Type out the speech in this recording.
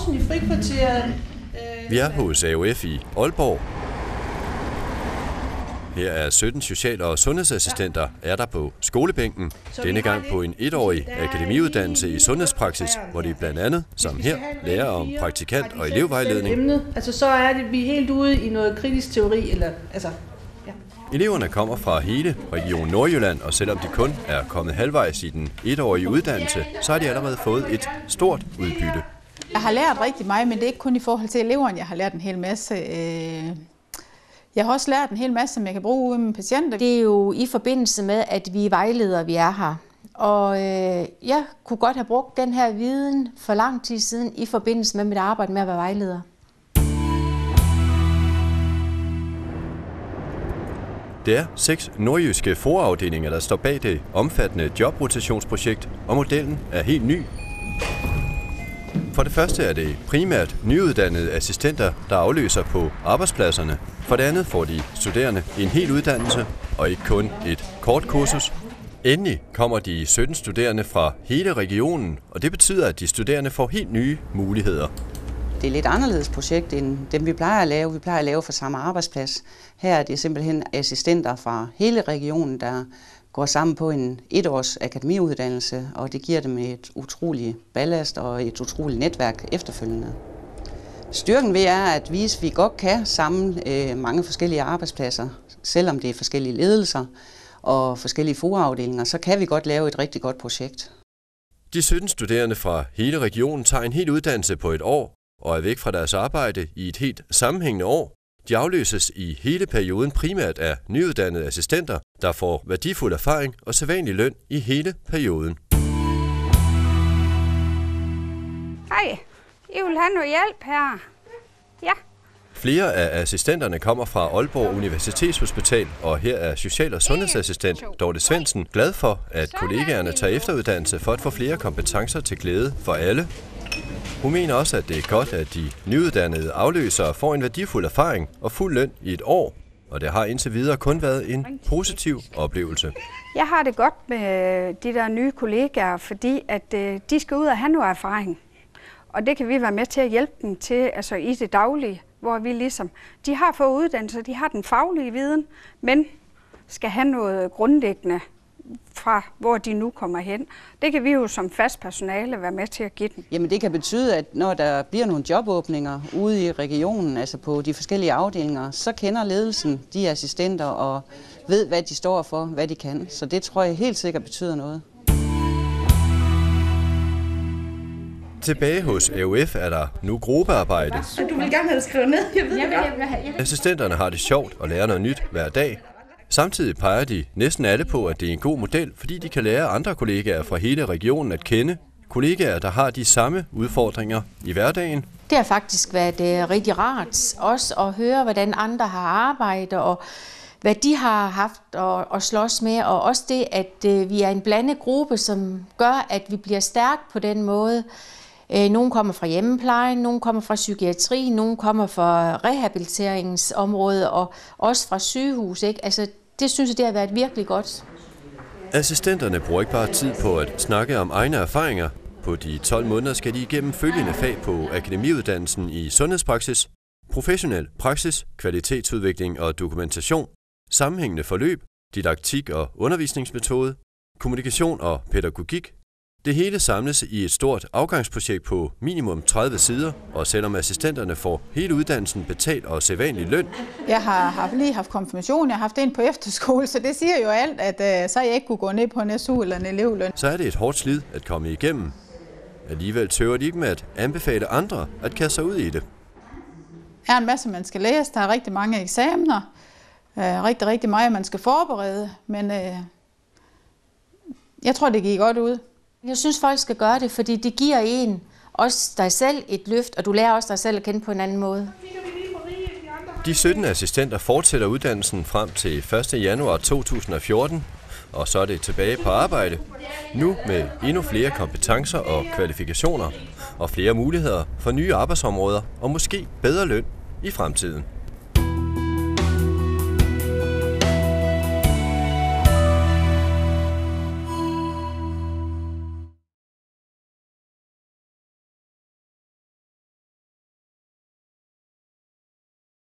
Brugsen i frikvarteret. Vi er hos AOF i Aalborg. Her er 17 social- og sundhedsassistenter er der på skolebænken. Denne gang på en 1-årig akademiuddannelse i sundhedspraksis, hvor de blandt andet, som her, lærer om praktikant- og elevvejledning. Altså så er det, vi er helt ude i noget kritisk teori, eller altså... Eleverne kommer fra hele Region Nordjylland, og selvom de kun er kommet halvvejs i den 1-årige uddannelse, så har de allerede fået et stort udbytte. Jeg har lært rigtig meget, men det er ikke kun i forhold til eleverne, jeg har lært en hel masse. Jeg har også lært en hel masse, som jeg kan bruge ude med patienter. Det er jo i forbindelse med, at vi er vejledere, vi er her. Og jeg kunne godt have brugt den her viden for lang tid siden i forbindelse med mit arbejde med at være vejleder. Det er 6 nordjyske forafdelinger, der står bag det omfattende jobrotationsprojekt, og modellen er helt ny. For det første er det primært nyuddannede assistenter, der afløser på arbejdspladserne. For det andet får de studerende en hel uddannelse, og ikke kun et kort kursus. Endelig kommer de 17 studerende fra hele regionen, og det betyder, at de studerende får helt nye muligheder. Det er et lidt anderledes projekt end dem, vi plejer at lave. Vi plejer at lave for samme arbejdsplads. Her er det simpelthen assistenter fra hele regionen, der går sammen på en 1-års akademiuddannelse, og det giver dem et utroligt ballast og et utroligt netværk efterfølgende. Styrken ved er at vise, at vi godt kan samle mange forskellige arbejdspladser, selvom det er forskellige ledelser og forskellige forafdelinger, så kan vi godt lave et rigtig godt projekt. De 17 studerende fra hele regionen tager en hel uddannelse på et år og er væk fra deres arbejde i et helt sammenhængende år. De afløses i hele perioden primært af nyuddannede assistenter, der får værdifuld erfaring og sædvanlig løn i hele perioden. Hej, I vil have noget hjælp her. Ja. Flere af assistenterne kommer fra Aalborg Universitetshospital, og her er social- og sundhedsassistent Dorte Svendsen glad for, at kollegaerne tager efteruddannelse for at få flere kompetencer til glæde for alle. Hun mener også, at det er godt, at de nyuddannede afløsere får en værdifuld erfaring og fuld løn i et år, og det har indtil videre kun været en positiv oplevelse. Jeg har det godt med de der nye kollegaer, fordi at de skal ud og have noget erfaring. Og det kan vi være med til at hjælpe dem til altså i det daglige, hvor vi ligesom, de har fået uddannelse, de har den faglige viden, men skal have noget grundlæggende fra hvor de nu kommer hen. Det kan vi jo som fast personale være med til at give dem. Jamen det kan betyde, at når der bliver nogle jobåbninger ude i regionen, altså på de forskellige afdelinger, så kender ledelsen de assistenter og ved, hvad de står for, hvad de kan. Så det tror jeg helt sikkert betyder noget. Tilbage hos AOF er der nu gruppearbejde. Du vil gerne have det skrevet ned, jeg ved det. Assistenterne har det sjovt og lærer noget nyt hver dag. Samtidig peger de næsten alle på, at det er en god model, fordi de kan lære andre kollegaer fra hele regionen at kende. Kollegaer, der har de samme udfordringer i hverdagen. Det har faktisk været rigtig rart også at høre, hvordan andre har arbejdet og hvad de har haft at slås med. Og også det, at vi er en blandet gruppe, som gør, at vi bliver stærke på den måde. Nogle kommer fra hjemmeplejen, nogle kommer fra psykiatri, nogle kommer fra rehabiliteringsområdet og også fra sygehus. Ikke? Altså, det synes jeg, det har været virkelig godt. Assistenterne bruger ikke bare tid på at snakke om egne erfaringer. På de 12 måneder skal de igennem følgende fag på akademiuddannelsen i sundhedspraksis, professionel praksis, kvalitetsudvikling og dokumentation, sammenhængende forløb, didaktik og undervisningsmetode, kommunikation og pædagogik. Det hele samles i et stort afgangsprojekt på minimum 30 sider, og selvom assistenterne får hele uddannelsen betalt og sædvanlig løn. Jeg har lige haft konfirmation, jeg har haft en på efterskole, så det siger jo alt, at så jeg ikke kunne gå ned på en SU eller en elevløn. Så er det et hårdt slid at komme igennem. Alligevel tøver de ikke med at anbefale andre at kaste sig ud i det. Der er en masse, man skal læse, der er rigtig mange eksamener, rigtig meget, man skal forberede, men jeg tror, det gik godt ud. Jeg synes, folk skal gøre det, fordi det giver en, også dig selv, et løft, og du lærer også dig selv at kende på en anden måde. De 17 assistenter fortsætter uddannelsen frem til 1. januar 2014, og så er det tilbage på arbejde. Nu med endnu flere kompetencer og kvalifikationer, og flere muligheder for nye arbejdsområder, og måske bedre løn i fremtiden.